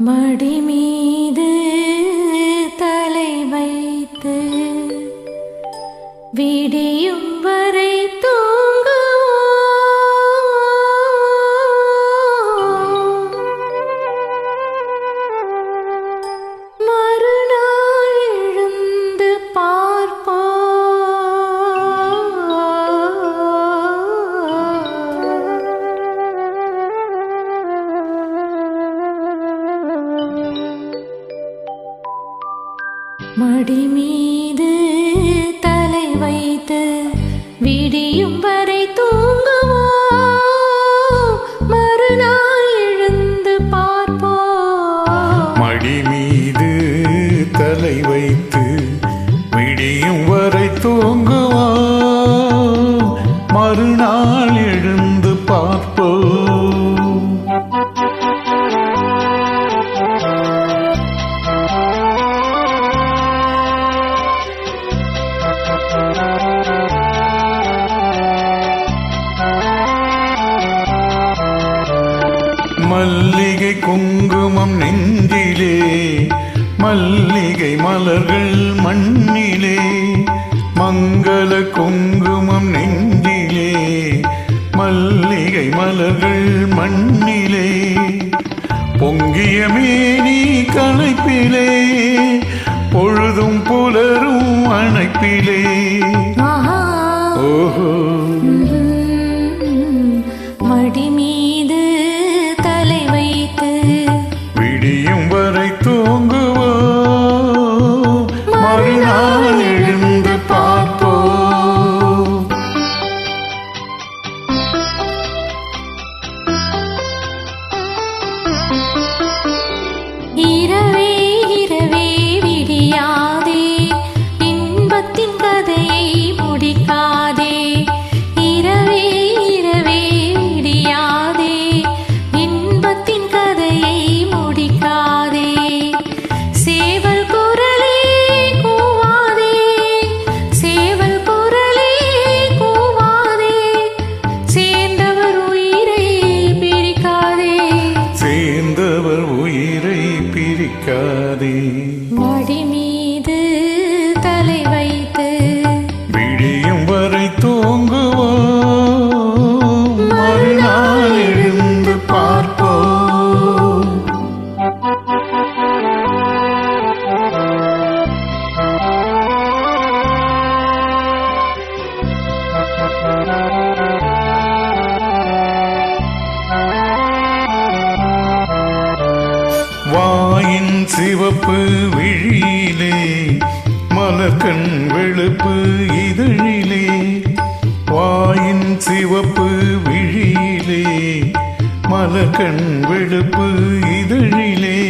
மடி மீது தலை வைத்து விடியும் வரை தூங்குவோம். மறுநாள் எழுந்து பார்ப்போம். மடி மீது தலை வைத்து விடியும் வரை தூங்குவோம். மறுநாள் எழுந்து பார்ப்போம். மடி மீது தலை வைத்து விடியும் வரை தூங்குவோம். மறுநாள் எழுந்து பார்ப்போம். மல்லிகை குங்குமம் நெஞ்சிலே, மல்லிகை மலர்கள் மண்ணிலே. மங்கள குங்குமம் நெஞ்சிலே, மல்லிகை மலர்கள் மண்ணிலே. பொங்கிய மேனி களைப்பிலே, பொழுதும் புலரும் அணைப்பிலே. ஓஹோ. மடி மீது தலை வைத்து விடியும் வரை தூங்குவோம். மறுநாள் எழுந்து பார்ப்போம். இரவே இரவே விடியாதே, இன்பத்தின் கதையை முடிக்காதே. இரவே இரவே விடியாதே, இன்பத்தின் கதையை முடிக்காதே. சேவல் குரலே கூவாதே, சேவல் குரலே கூவாதே. சேர்ந்தவர் உயிரை பிரிக்காதே, சேர்ந்தவர் உயிரை பிரிக்காதே. மடி மீது தலை வைத்து விடியும் வரை தூங்குவோம். மறுநாள் எழுந்து பார்ப்போம். வாயின் சிவப்பு விழியிலே, மலர்கண் வெளுப்பு இதழிலே. வாயின் சிவப்பு விழியிலே, மலர்கண் வெளுப்பு இதழிலே.